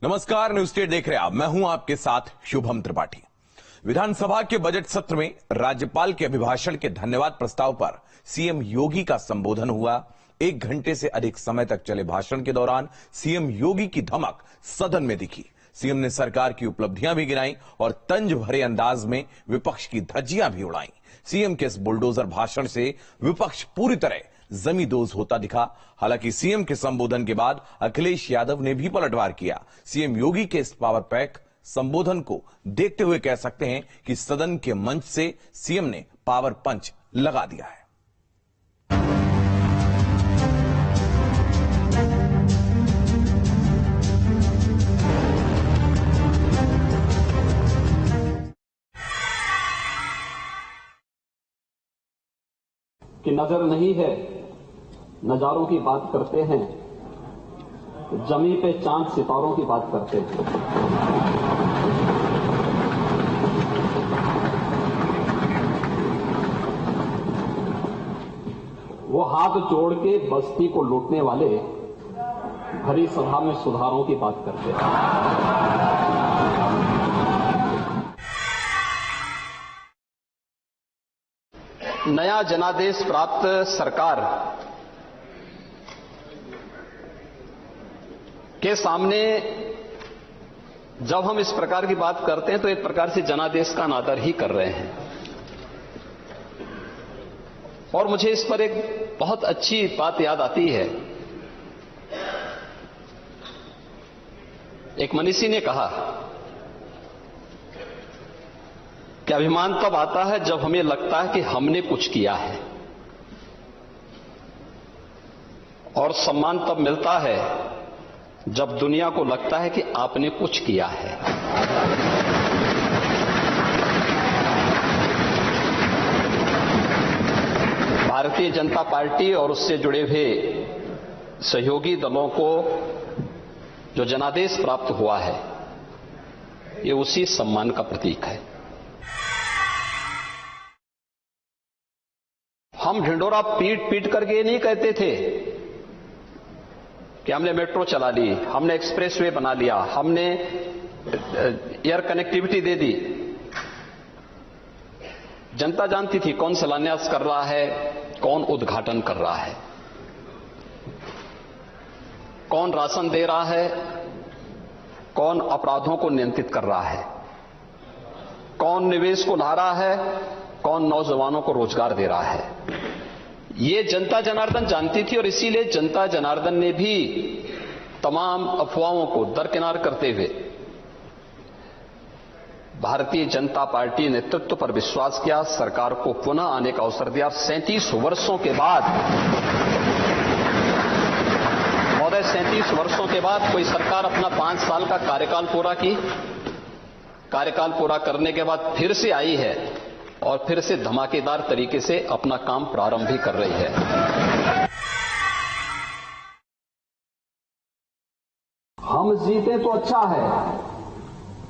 नमस्कार, news state देख रहे हैं आप। मैं हूं आपके साथ शुभम त्रिपाठी। विधानसभा के बजट सत्र में राज्यपाल के अभिभाषण के धन्यवाद प्रस्ताव पर सीएम योगी का संबोधन हुआ। 1 घंटे से अधिक समय तक चले भाषण के दौरान सीएम योगी की धमक सदन में दिखी। सीएम ने सरकार की उपलब्धियां भी गिनाई और तंज भरे अंदाज में विपक्ष की धज्जियां भी उड़ाई। सीएम के इस बुलडोजर भाषण से विपक्ष पूरी तरह जमींदोज होता दिखा। हालांकि सीएम के संबोधन के बाद अखिलेश यादव ने भी पलटवार किया। सीएम योगी के इस पावर पैक संबोधन को देखते हुए कह सकते हैं कि सदन के मंच से सीएम ने पावर पंच लगा दिया है। कि नजर नहीं है, नजारों की बात करते हैं, जमी पे चांद सितारों की बात करते हैं। वो हाथ जोड़ के बस्ती को लूटने वाले भरी सभा में सुधारों की बात करते हैं। नया जनादेश प्राप्त सरकार के सामने जब हम इस प्रकार की बात करते हैं तो एक प्रकार से जनादेश का अनादर ही कर रहे हैं। और मुझे इस पर एक बहुत अच्छी बात याद आती है। एक मनीषी ने कहा कि अभिमान तब आता है जब हमें लगता है कि हमने कुछ किया है, और सम्मान तब मिलता है जब दुनिया को लगता है कि आपने कुछ किया है। भारतीय जनता पार्टी और उससे जुड़े हुए सहयोगी दलों को जो जनादेश प्राप्त हुआ है, ये उसी सम्मान का प्रतीक है। हम ढिंढोरा पीट पीट करके ये नहीं कहते थे कि हमने मेट्रो चला ली, हमने एक्सप्रेसवे बना लिया, हमने एयर कनेक्टिविटी दे दी। जनता जानती थी कौन शिलान्यास कर रहा है, कौन उद्घाटन कर रहा है, कौन राशन दे रहा है, कौन अपराधों को नियंत्रित कर रहा है, कौन निवेश को ला रहा है, कौन नौजवानों को रोजगार दे रहा है। ये जनता जनार्दन जानती थी और इसीलिए जनता जनार्दन ने भी तमाम अफवाहों को दरकिनार करते हुए भारतीय जनता पार्टी नेतृत्व पर विश्वास किया, सरकार को पुनः आने का अवसर दिया। 37 वर्षों के बाद, महोदय, 37 वर्षों के बाद कोई सरकार अपना 5 साल का कार्यकाल पूरा करने के बाद फिर से आई है और फिर से धमाकेदार तरीके से अपना काम प्रारंभ भी कर रही है। हम जीते तो अच्छा है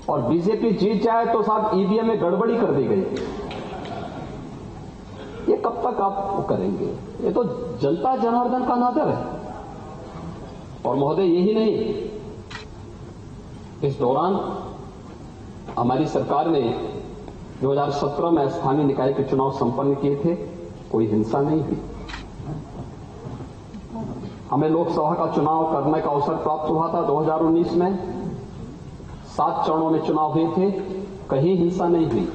और बीजेपी जीत जाए तो साहब ईवीएम में गड़बड़ी कर दी गई। ये कब तक आप करेंगे? ये तो जनता जनार्दन का अनादर है। और महोदय, यही नहीं, इस दौरान हमारी सरकार ने 2017 में स्थानीय निकाय के चुनाव संपन्न किए थे, कोई हिंसा नहीं हुई। हमें लोकसभा का चुनाव करने का अवसर प्राप्त हुआ था 2019 में। 7 चरणों में चुनाव हुए थे, कहीं हिंसा नहीं हुई।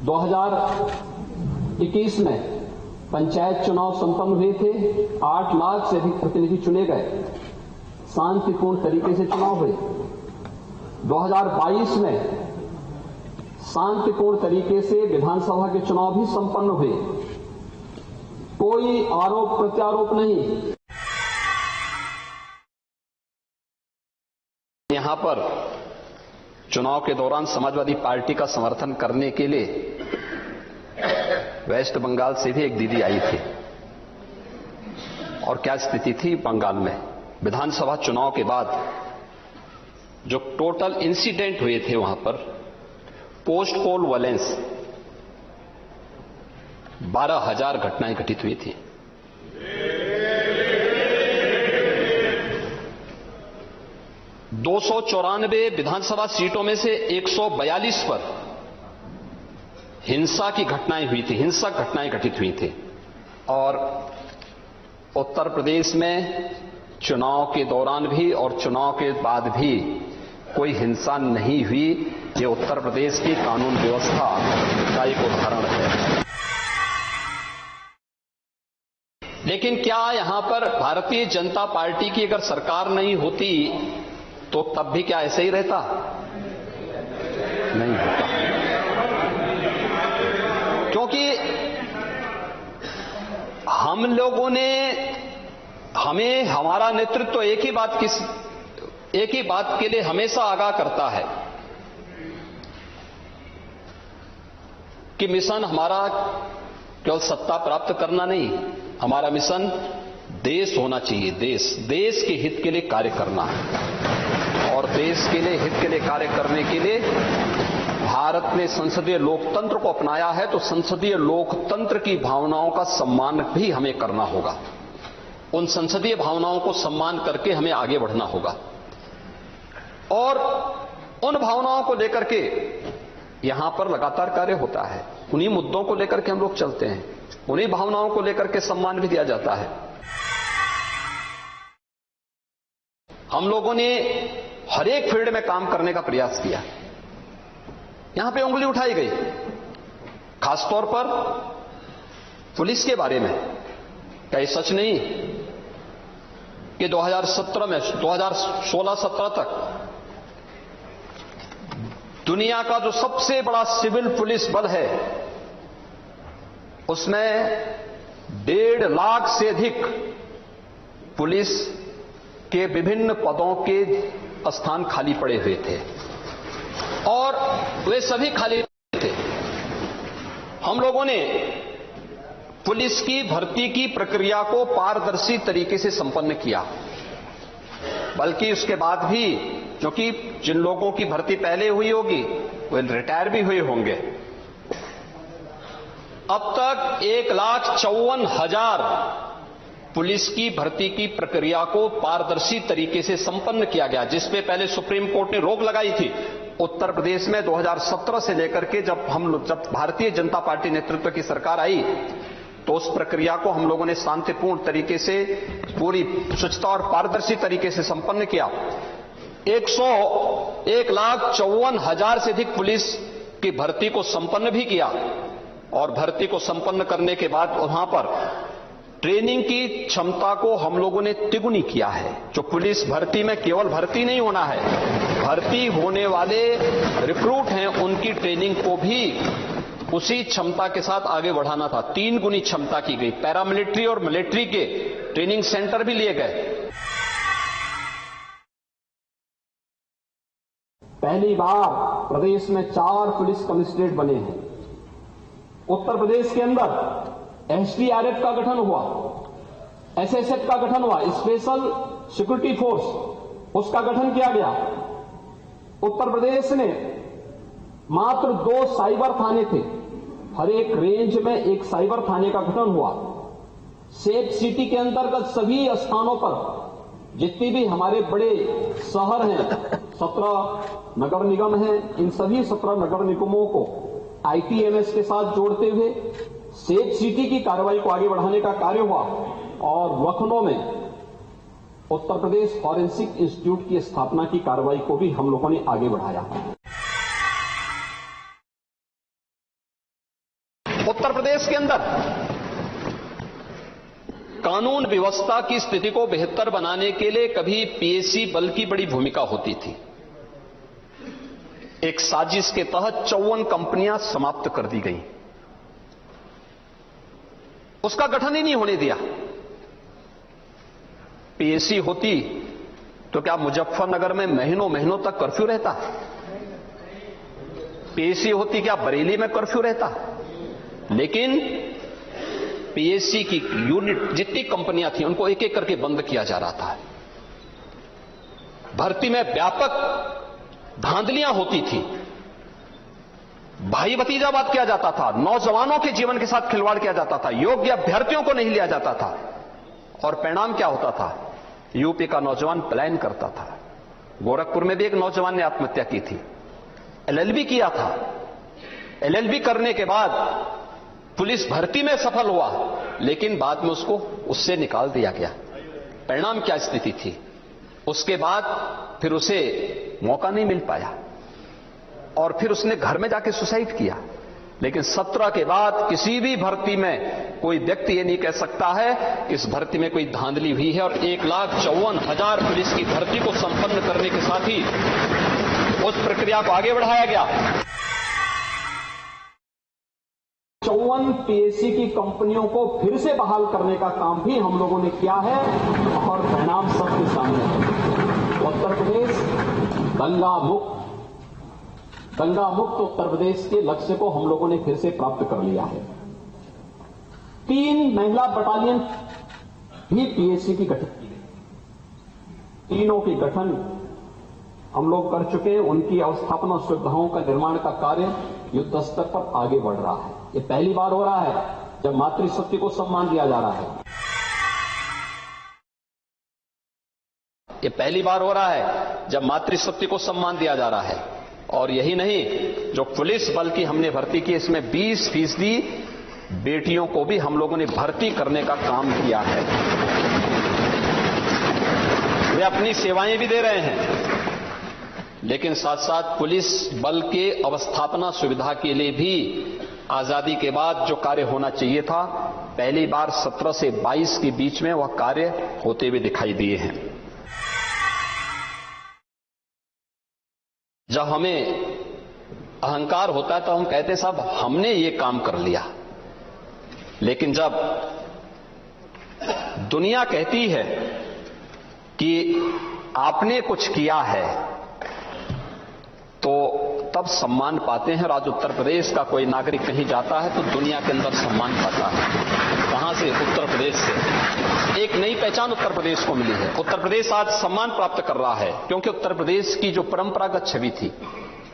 2021 में पंचायत चुनाव संपन्न हुए थे, 8 लाख से अधिक प्रतिनिधि चुने गए, शांतिपूर्ण तरीके से चुनाव हुए। 2022 में शांतिपूर्ण तरीके से विधानसभा के चुनाव भी संपन्न हुए, कोई आरोप प्रत्यारोप नहीं। यहां पर चुनाव के दौरान समाजवादी पार्टी का समर्थन करने के लिए वेस्ट बंगाल से भी एक दीदी आई थी। और क्या स्थिति थी बंगाल में? विधानसभा चुनाव के बाद जो टोटल इंसिडेंट हुए थे वहां पर, पोस्ट पोल वायलेंस 12,000 घटनाएं घटित हुई थी। 294 विधानसभा सीटों में से 142 पर हिंसा की घटनाएं हुई थी, हिंसक घटनाएं घटित हुई थी। और उत्तर प्रदेश में चुनाव के दौरान भी और चुनाव के बाद भी कोई हिंसा नहीं हुई। ये उत्तर प्रदेश की कानून व्यवस्था का एक उदाहरण है। लेकिन क्या यहां पर भारतीय जनता पार्टी की अगर सरकार नहीं होती तो तब भी क्या ऐसे ही रहता? नहीं होता, क्योंकि हम लोगों ने हमारा नेतृत्व एक ही बात के लिए हमेशा आगाह करता है कि मिशन हमारा केवल सत्ता प्राप्त करना नहीं, हमारा मिशन देश होना चाहिए। देश के हित के लिए कार्य करना है। और देश के लिए हित के लिए कार्य करने के लिए भारत ने संसदीय लोकतंत्र को अपनाया है, तो संसदीय लोकतंत्र की भावनाओं का सम्मान भी हमें करना होगा। उन संसदीय भावनाओं को सम्मान करके हमें आगे बढ़ना होगा और उन भावनाओं को लेकर के यहां पर लगातार कार्य होता है। उन्हीं मुद्दों को लेकर के हम लोग चलते हैं, उन्हीं भावनाओं को लेकर के सम्मान भी दिया जाता है। हम लोगों ने हर एक फील्ड में काम करने का प्रयास किया। यहां पे उंगली उठाई गई, खासतौर पर पुलिस के बारे में। क्या ये सच नहीं कि 2016-17 तक दुनिया का जो सबसे बड़ा सिविल पुलिस बल है उसमें 1.5 लाख से अधिक पुलिस के विभिन्न पदों के स्थान खाली पड़े हुए थे और वे सभी खाली थे। हम लोगों ने पुलिस की भर्ती की प्रक्रिया को पारदर्शी तरीके से संपन्न किया, बल्कि उसके बाद भी, क्योंकि जिन लोगों की भर्ती पहले हुई होगी वे रिटायर भी हुए होंगे, अब तक 1,54,000 पुलिस की भर्ती की प्रक्रिया को पारदर्शी तरीके से संपन्न किया गया, जिसपे पहले सुप्रीम कोर्ट ने रोक लगाई थी। उत्तर प्रदेश में 2017 से लेकर के जब भारतीय जनता पार्टी नेतृत्व की सरकार आई तो उस प्रक्रिया को हम लोगों ने शांतिपूर्ण तरीके से पूरी स्वच्छता और पारदर्शी तरीके से संपन्न किया। 1,54,000 से अधिक पुलिस की भर्ती को संपन्न भी किया और भर्ती को संपन्न करने के बाद वहां पर ट्रेनिंग की क्षमता को हम लोगों ने तिगुनी किया है। जो पुलिस भर्ती में केवल भर्ती नहीं होना है, भर्ती होने वाले रिक्रूट हैं उनकी ट्रेनिंग को भी उसी क्षमता के साथ आगे बढ़ाना था। 3 गुनी क्षमता की गई। पैरामिलिट्री और मिलिट्री के ट्रेनिंग सेंटर भी लिए गए। पहली बार प्रदेश में 4 पुलिस कमिश्नरेट बने हैं। उत्तर प्रदेश के अंदर एसडीआरएफ का गठन हुआ, एसएसएफ का गठन हुआ, स्पेशल सिक्योरिटी फोर्स, उसका गठन किया गया। उत्तर प्रदेश में मात्र 2 साइबर थाने थे, हर एक रेंज में एक साइबर थाने का गठन हुआ। सेफ सिटी के अंतर्गत सभी स्थानों पर जितनी भी हमारे बड़े शहर हैं, 17 नगर निगम हैं, इन सभी 17 नगर निगमों को आईटीएमएस के साथ जोड़ते हुए सेफ सिटी की कार्रवाई को आगे बढ़ाने का कार्य हुआ और लखनऊ में उत्तर प्रदेश फॉरेंसिक इंस्टीट्यूट की स्थापना की कार्रवाई को भी हम लोगों ने आगे बढ़ाया। उत्तर प्रदेश के अंदर कानून व्यवस्था की स्थिति को बेहतर बनाने के लिए कभी पीएसी बल की बड़ी भूमिका होती थी। एक साजिश के तहत 54 कंपनियां समाप्त कर दी गई, उसका गठन ही नहीं होने दिया। पीएसी होती तो क्या मुजफ्फरनगर में महीनों महीनों तक कर्फ्यू रहता? पीएसी होती क्या बरेली में कर्फ्यू रहता? लेकिन पीएसी की यूनिट जितनी कंपनियां थी उनको एक एक करके बंद किया जा रहा था। भर्ती में व्यापक धांधलियां होती थी, भाई भतीजावाद किया जाता था, नौजवानों के जीवन के साथ खिलवाड़ किया जाता था, योग्य अभ्यर्थियों को नहीं लिया जाता था और परिणाम क्या होता था? यूपी का नौजवान पलायन करता था। गोरखपुर में भी एक नौजवान ने आत्महत्या की थी, एलएलबी किया था। एलएलबी करने के बाद पुलिस भर्ती में सफल हुआ, लेकिन बाद में उसको उससे निकाल दिया गया। परिणाम क्या स्थिति थी? उसके बाद फिर उसे मौका नहीं मिल पाया और फिर उसने घर में जाके सुसाइड किया। लेकिन 17 के बाद किसी भी भर्ती में कोई व्यक्ति ये नहीं कह सकता है कि इस भर्ती में कोई धांधली हुई है। और 1,54,000 पुलिस की भर्ती को संपन्न करने के साथ ही उस प्रक्रिया को आगे बढ़ाया गया। 54 पीएससी की कंपनियों को फिर से बहाल करने का काम भी हम लोगों ने किया है और परिणाम सबके सामने है। उत्तर प्रदेश दंगा मुक्त उत्तर प्रदेश के लक्ष्य को हम लोगों ने फिर से प्राप्त कर लिया है। 3 महिला बटालियन भी पीएससी की गठित की गई, तीनों की गठन हम लोग कर चुके हैं। उनकी अवस्थापना सुविधाओं का निर्माण का कार्य युद्ध स्तर पर आगे बढ़ रहा है। ये पहली बार हो रहा है जब मातृशक्ति को सम्मान दिया जा रहा है। ये पहली बार हो रहा है जब मातृशक्ति को सम्मान दिया जा रहा है। और यही नहीं, जो पुलिस बल की हमने भर्ती की, इसमें 20% बेटियों को भी हम लोगों ने भर्ती करने का काम किया है। वे अपनी सेवाएं भी दे रहे हैं, लेकिन साथ साथ पुलिस बल के अवस्थापना सुविधा के लिए भी आजादी के बाद जो कार्य होना चाहिए था, पहली बार 17 से 22 के बीच में वह कार्य होते हुए दिखाई दिए हैं। जब हमें अहंकार होता है तो हम कहते हैं साहब हमने ये काम कर लिया, लेकिन जब दुनिया कहती है कि आपने कुछ किया है तो तब सम्मान पाते हैं। और आज उत्तर प्रदेश का कोई नागरिक कहीं जाता है तो दुनिया के अंदर सम्मान पाता है। कहां से? उत्तर प्रदेश से। एक नई पहचान उत्तर प्रदेश को मिली है। उत्तर प्रदेश आज सम्मान प्राप्त कर रहा है, क्योंकि उत्तर प्रदेश की जो परंपरागत छवि थी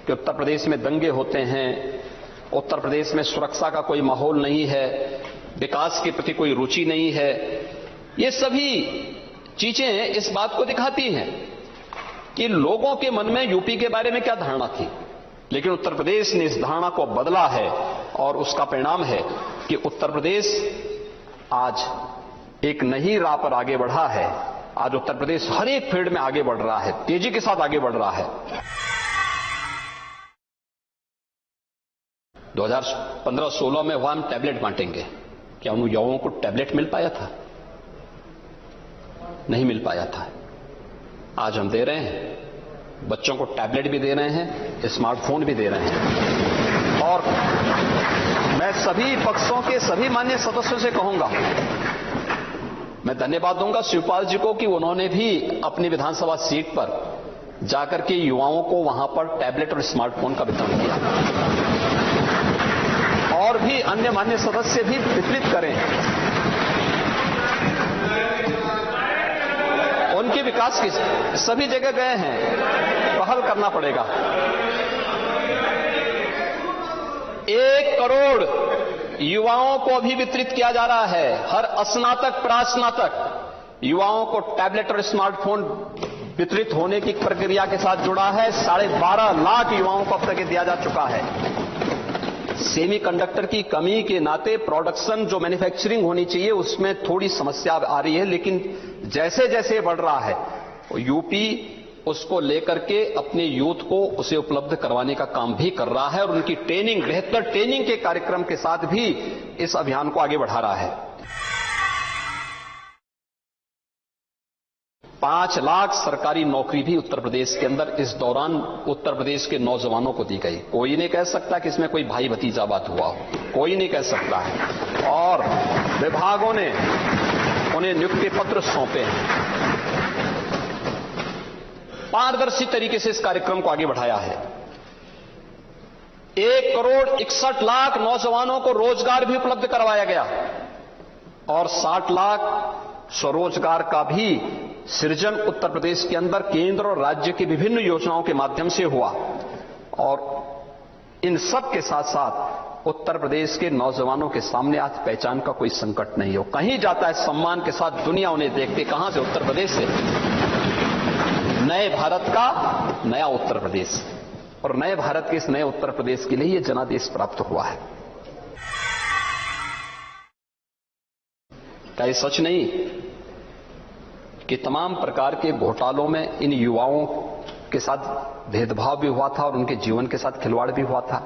कि उत्तर प्रदेश में दंगे होते हैं, उत्तर प्रदेश में सुरक्षा का कोई माहौल नहीं है, विकास के प्रति कोई रुचि नहीं है, ये सभी चीजें इस बात को दिखाती हैं कि लोगों के मन में यूपी के बारे में क्या धारणा थी। लेकिन उत्तर प्रदेश ने इस धारणा को बदला है और उसका परिणाम है कि उत्तर प्रदेश आज एक नई राह पर आगे बढ़ा है। आज उत्तर प्रदेश हर एक फील्ड में आगे बढ़ रहा है, तेजी के साथ आगे बढ़ रहा है। 2015-16 में वहां हम टैबलेट बांटेंगे, क्या उन युवाओं को टैबलेट मिल पाया था? नहीं मिल पाया था। आज हम दे रहे हैं, बच्चों को टैबलेट भी दे रहे हैं, स्मार्टफोन भी दे रहे हैं। और मैं सभी पक्षों के सभी माननीय सदस्यों से कहूंगा, मैं धन्यवाद दूंगा शिवपाल जी को कि उन्होंने भी अपनी विधानसभा सीट पर जाकर के युवाओं को वहां पर टैबलेट और स्मार्टफोन का वितरण किया। और भी अन्य माननीय सदस्य भी वितरित करें। उनके विकास की सभी जगह गए हैं, पहल करना पड़ेगा। 1 करोड़ युवाओं को भी वितरित किया जा रहा है। हर स्नातक प्रास्नातक युवाओं को टैबलेट और स्मार्टफोन वितरित होने की प्रक्रिया के साथ जुड़ा है। 12.5 लाख युवाओं को अब तक दिया जा चुका है। सेमीकंडक्टर की कमी के नाते प्रोडक्शन जो मैन्युफैक्चरिंग होनी चाहिए उसमें थोड़ी समस्या आ रही है, लेकिन जैसे जैसे बढ़ रहा है यूपी उसको लेकर के अपने यूथ को उसे उपलब्ध करवाने का काम भी कर रहा है और उनकी ट्रेनिंग, बेहतर ट्रेनिंग के कार्यक्रम के साथ भी इस अभियान को आगे बढ़ा रहा है। 5 लाख सरकारी नौकरी भी उत्तर प्रदेश के अंदर इस दौरान उत्तर प्रदेश के नौजवानों को दी गई। कोई नहीं कह सकता कि इसमें कोई भाई भतीजा बात हुआ हो, कोई नहीं कह सकता है। और विभागों ने उन्हें नियुक्ति पत्र सौंपे हैं। पारदर्शी तरीके से इस कार्यक्रम को आगे बढ़ाया है। 1 करोड़ 61 लाख नौजवानों को रोजगार भी उपलब्ध करवाया गया और 60 लाख स्वरोजगार का भी सृजन उत्तर प्रदेश के अंदर केंद्र और राज्य की विभिन्न योजनाओं के माध्यम से हुआ। और इन सब के साथ साथ उत्तर प्रदेश के नौजवानों के सामने आज पहचान का कोई संकट नहीं हो। कहीं जाता है सम्मान के साथ दुनिया उन्हें देखती, कहां से? उत्तर प्रदेश से। नए भारत का नया उत्तर प्रदेश, और नए भारत के इस नए उत्तर प्रदेश के लिए यह जनादेश प्राप्त हुआ है। क्या ये सच नहीं कि तमाम प्रकार के घोटालों में इन युवाओं के साथ भेदभाव भी हुआ था और उनके जीवन के साथ खिलवाड़ भी हुआ था?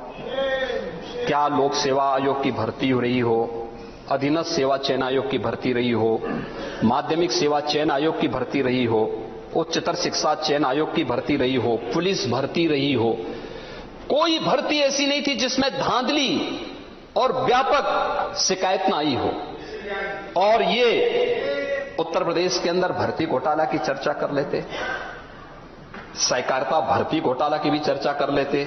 क्या लोक सेवा आयोग की भर्ती हो रही हो, अधीनस्थ सेवा चयन आयोग की भर्ती रही हो, माध्यमिक सेवा चयन आयोग की भर्ती रही हो, उच्चतर शिक्षा चयन आयोग की भर्ती रही हो, पुलिस भर्ती रही हो, कोई भर्ती ऐसी नहीं थी जिसमें धांधली और व्यापक शिकायत न आई हो। और ये उत्तर प्रदेश के अंदर भर्ती घोटाला की चर्चा कर लेते, सहकारिता भर्ती घोटाला की भी चर्चा कर लेते,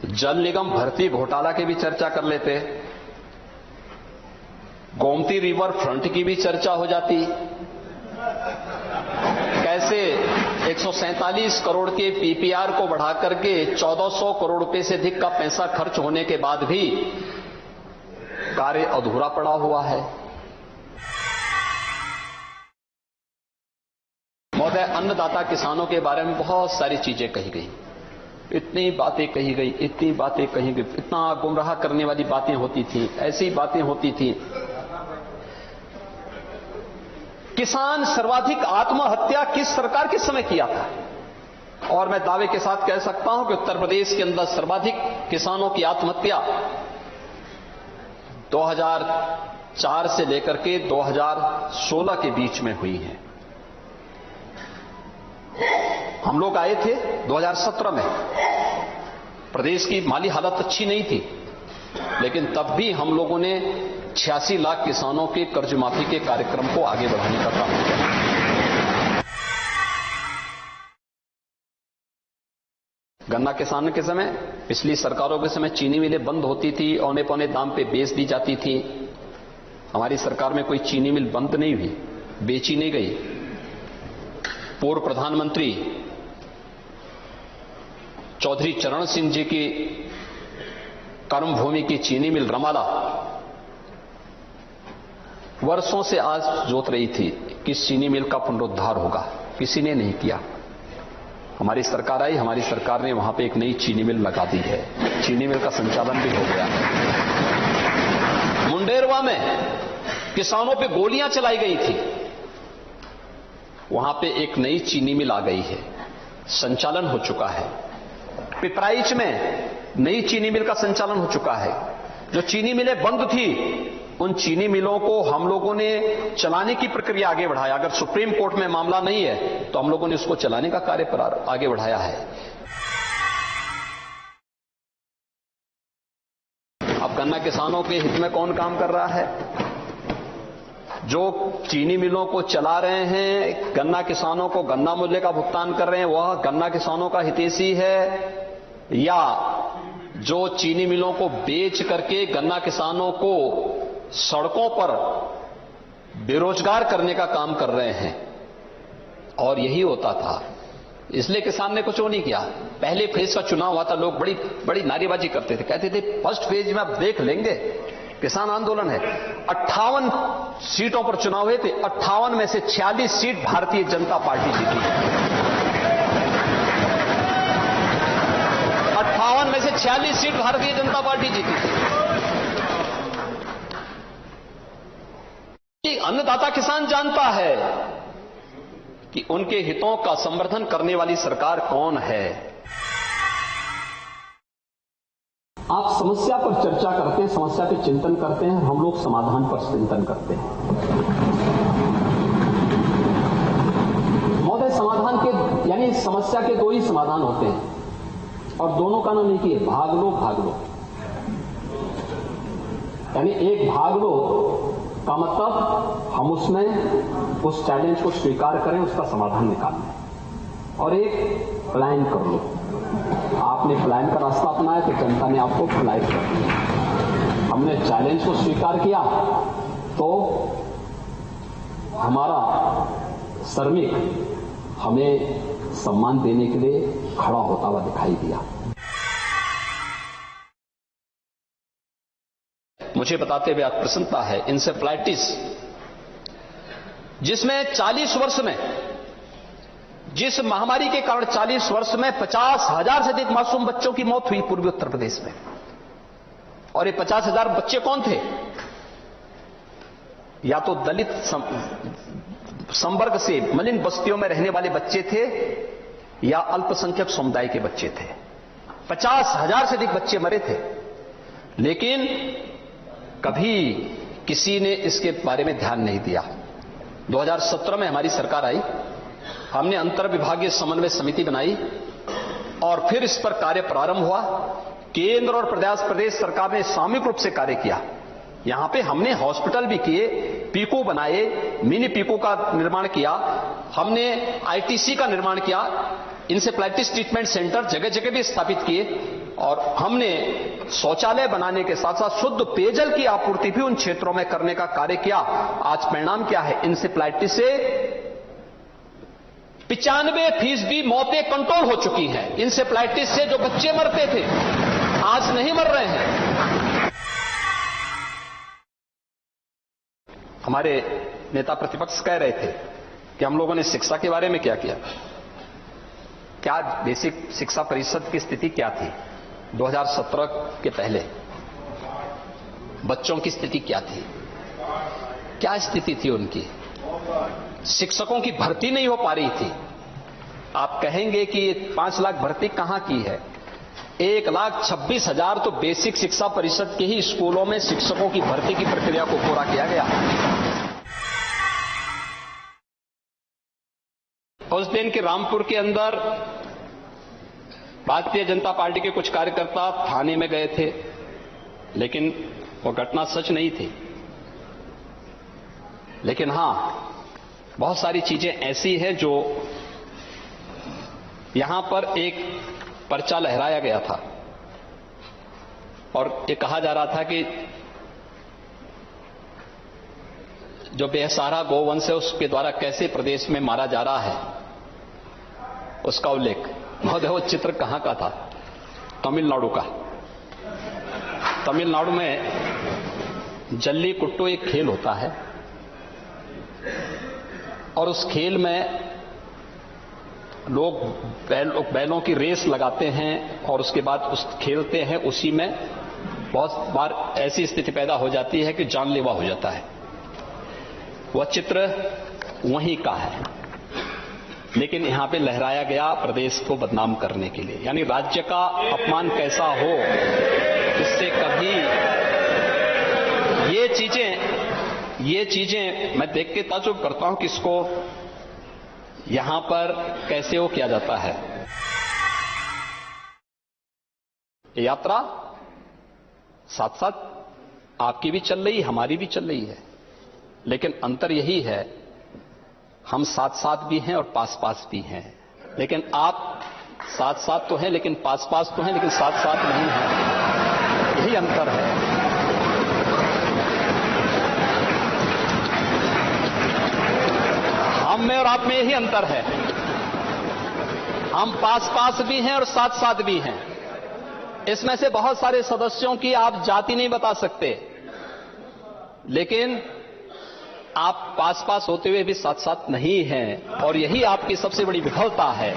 जल निगम भर्ती घोटाला की भी चर्चा कर लेते, गोमती रिवर फ्रंट की भी चर्चा हो जाती। कैसे 147 करोड़ के पीपीआर को बढ़ाकर के 1400 करोड़ रुपए से अधिक का पैसा खर्च होने के बाद भी कार्य अधूरा पड़ा हुआ है। महोदय, अन्नदाता किसानों के बारे में बहुत सारी चीजें कही गई, इतनी बातें कही गई, इतनी बातें कही गई, इतना गुमराह करने वाली बातें होती थी, ऐसी बातें होती थी। किसान सर्वाधिक आत्महत्या किस सरकार के समय किया था? और मैं दावे के साथ कह सकता हूं कि उत्तर प्रदेश के अंदर सर्वाधिक किसानों की आत्महत्या 2004 से लेकर के 2016 के बीच में हुई है। हम लोग आए थे 2017 में, प्रदेश की माली हालत अच्छी नहीं थी, लेकिन तब भी हम लोगों ने 86 लाख किसानों के कर्ज माफी के कार्यक्रम को आगे बढ़ाने का काम किया। गन्ना किसान के समय, पिछली सरकारों के समय चीनी मिलें बंद होती थी, औने पौने दाम पे बेच दी जाती थी। हमारी सरकार में कोई चीनी मिल बंद नहीं हुई, बेची नहीं गई। पूर्व प्रधानमंत्री चौधरी चरण सिंह जी की कर्मभूमि की चीनी मिल रमाला वर्षों से आज जोत रही थी कि चीनी मिल का पुनरुद्धार होगा, किसी ने नहीं किया। हमारी सरकार आई, हमारी सरकार ने वहां पे एक नई चीनी मिल लगा दी है, चीनी मिल का संचालन भी हो गया। मुंडेरवा में किसानों पे गोलियां चलाई गई थी, वहां पे एक नई चीनी मिल आ गई है, संचालन हो चुका है। पिपराइच में नई चीनी मिल का संचालन हो चुका है। जो चीनी मिलें बंद थी, उन चीनी मिलों को हम लोगों ने चलाने की प्रक्रिया आगे बढ़ाया। अगर सुप्रीम कोर्ट में मामला नहीं है तो हम लोगों ने उसको चलाने का कार्य आगे बढ़ाया है। अब गन्ना किसानों के हित में कौन काम कर रहा है? जो चीनी मिलों को चला रहे हैं, गन्ना किसानों को गन्ना मूल्य का भुगतान कर रहे हैं, वह गन्ना किसानों का हितैषी है, या जो चीनी मिलों को बेच करके गन्ना किसानों को सड़कों पर बेरोजगार करने का काम कर रहे हैं? और यही होता था, इसलिए किसान ने कुछ वो नहीं किया। पहले फेज का चुनाव हुआ था, लोग बड़ी बड़ी नारेबाजी करते थे, कहते थे फर्स्ट फेज में आप देख लेंगे, किसान आंदोलन है। 58 सीटों पर चुनाव हुए थे, 58 में से 46 सीट भारतीय जनता पार्टी जीती। 58 में से 46 सीट भारतीय जनता पार्टी जीती थी। अन्नदाता किसान जानता है कि उनके हितों का संवर्धन करने वाली सरकार कौन है। आप समस्या पर चर्चा करते हैं, समस्या पे चिंतन करते हैं, हम लोग समाधान पर चिंतन करते हैं। महोदय, समाधान के यानी समस्या के दो ही समाधान होते हैं, और दोनों का नाम एक ही है, भाग लो भाग लो। यानी एक भाग लो का मतलब हम उसमें उस चैलेंज को स्वीकार करें, उसका समाधान निकालें, और एक प्लान कर लो। आपने प्लान का रास्ता अपनाया तो जनता ने आपको फ्लाइट कर दिया। हमने चैलेंज को स्वीकार किया तो हमारा श्रमिक हमें सम्मान देने के लिए खड़ा होता हुआ दिखाई दिया। मुझे बताते हुए आज प्रसन्नता है, इंसेफ्लाइटिस जिसमें 40 वर्ष में जिस महामारी के कारण 40 वर्ष में 50,000 से अधिक मासूम बच्चों की मौत हुई पूर्वी उत्तर प्रदेश में। और ये 50,000 बच्चे कौन थे? या तो दलित संवर्ग से मलिन बस्तियों में रहने वाले बच्चे थे या अल्पसंख्यक समुदाय के बच्चे थे। 50,000 से अधिक बच्चे मरे थे, लेकिन कभी किसी ने इसके बारे में ध्यान नहीं दिया। 2017 में हमारी सरकार आई, हमने अंतर विभागीय समन्वय समिति बनाई और फिर इस पर कार्य प्रारंभ हुआ। केंद्र और प्रदेश सरकार ने सामूहिक रूप से कार्य किया। यहां पे हमने हॉस्पिटल भी किए, पीको बनाए, मिनी पीको का निर्माण किया, हमने आईटीसी का निर्माण किया, इंसेफ्लाइटिस ट्रीटमेंट सेंटर जगह जगह भी स्थापित किए और हमने शौचालय बनाने के साथ साथ शुद्ध पेयजल की आपूर्ति भी उन क्षेत्रों में करने का कार्य किया। आज परिणाम क्या है? इंसेफ्लाइटिस से 95% मौतें कंट्रोल हो चुकी हैं। इंसेफ्लाइटिस से जो बच्चे मरते थे आज नहीं मर रहे हैं। हमारे नेता प्रतिपक्ष कह रहे थे कि हम लोगों ने शिक्षा के बारे में क्या किया। क्या बेसिक शिक्षा परिषद की स्थिति क्या थी 2017 के पहले? बच्चों की स्थिति क्या थी? क्या स्थिति थी उनकी? शिक्षकों की भर्ती नहीं हो पा रही थी। आप कहेंगे कि 5 लाख भर्ती कहां की है? 1,26,000 तो बेसिक शिक्षा परिषद के ही स्कूलों में शिक्षकों की भर्ती की प्रक्रिया को पूरा किया गया। उस दिन के रामपुर के अंदर भारतीय जनता पार्टी के कुछ कार्यकर्ता थाने में गए थे, लेकिन वो घटना सच नहीं थी। लेकिन हां, बहुत सारी चीजें ऐसी हैं जो यहां पर एक पर्चा लहराया गया था और ये कहा जा रहा था कि जो बेसहारा गौवंश है उसके द्वारा कैसे प्रदेश में मारा जा रहा है, उसका उल्लेख। महोदय, वो चित्र कहां का था? तमिलनाडु का। तमिलनाडु में जल्ली कुट्टू एक खेल होता है और उस खेल में लोग बैलों की रेस लगाते हैं और उसके बाद उस खेलते हैं। उसी में बहुत बार ऐसी स्थिति पैदा हो जाती है कि जानलेवा हो जाता है। वह चित्र वहीं का है, लेकिन यहां पे लहराया गया प्रदेश को बदनाम करने के लिए। यानी राज्य का अपमान कैसा हो, इससे कभी ये चीजें मैं देख के ताज्जुब करता हूं कि इसको यहां पर कैसे वो किया जाता है। ये यात्रा साथ साथ आपकी भी चल रही, हमारी भी चल रही है, लेकिन अंतर यही है, हम साथ साथ भी हैं और पास पास भी हैं। लेकिन आप साथ साथ तो हैं, लेकिन पास पास तो हैं, लेकिन साथ साथ नहीं हैं। यही अंतर है। हम में और आप में यही अंतर है। हम पास पास भी हैं और साथ साथ भी हैं। इसमें से बहुत सारे सदस्यों की आप जाति नहीं बता सकते, लेकिन आप पास पास होते हुए भी साथ साथ नहीं हैं, और यही आपकी सबसे बड़ी विफलता है।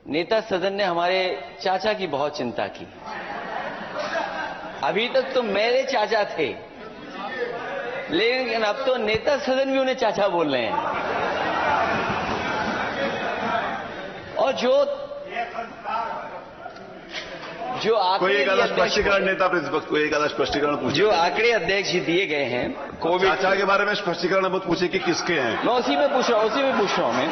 नेता सदन ने हमारे चाचा की बहुत चिंता की। अभी तक तो मेरे चाचा थे, लेकिन अब तो नेता सदन भी उन्हें चाचा बोल रहे हैं। और जो आंकड़े स्पष्टीकरण नेता प्रतिपक्ष को एक आधा स्पष्टीकरण पूछे। जो आंकड़े अध्यक्ष जी दिए गए हैं कोविड चाचा के बारे में स्पष्टीकरण मत पूछे कि किसके हैं। मैं उसी में पूछ रहा हूं मैं।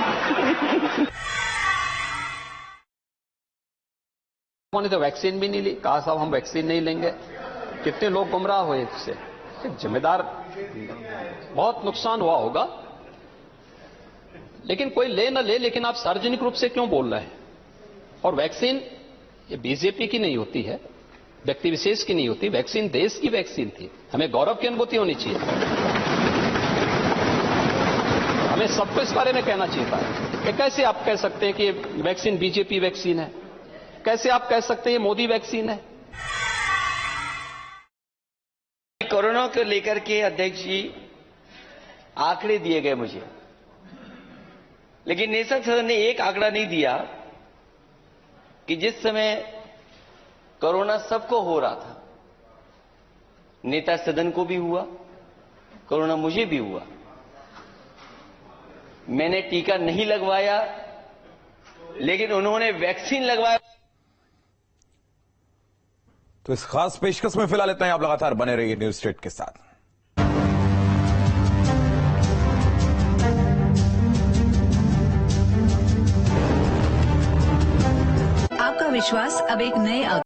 उन्होंने तो वैक्सीन भी नहीं ली, कहा साहब हम वैक्सीन नहीं लेंगे। कितने लोग गुमराह हुए इससे। जिम्मेदार, बहुत नुकसान हुआ होगा, लेकिन कोई ले न ले, लेकिन आप सार्वजनिक रूप से क्यों बोल रहे हैं? और वैक्सीन ये बीजेपी की नहीं होती है, व्यक्ति विशेष की नहीं होती, वैक्सीन देश की वैक्सीन थी। हमें गौरव की अनुभूति होनी चाहिए। हमें सबको इस बारे में कहना चाहिए था कि कैसे आप कह सकते हैं कि वैक्सीन बीजेपी वैक्सीन है, कैसे आप कह सकते हैं ये मोदी वैक्सीन है। कोरोना को लेकर के अध्यक्ष जी आंकड़े दिए गए मुझे, लेकिन नेता सदन ने एक आंकड़ा नहीं दिया कि जिस समय कोरोना सबको हो रहा था, नेता सदन को भी हुआ, कोरोना मुझे भी हुआ। मैंने टीका नहीं लगवाया, लेकिन उन्होंने वैक्सीन लगवाया। तो इस खास पेशकश में फिलहाल इतना ही। आप लगातार बने रहिए न्यूज स्टेट के साथ। आपका विश्वास अब एक नए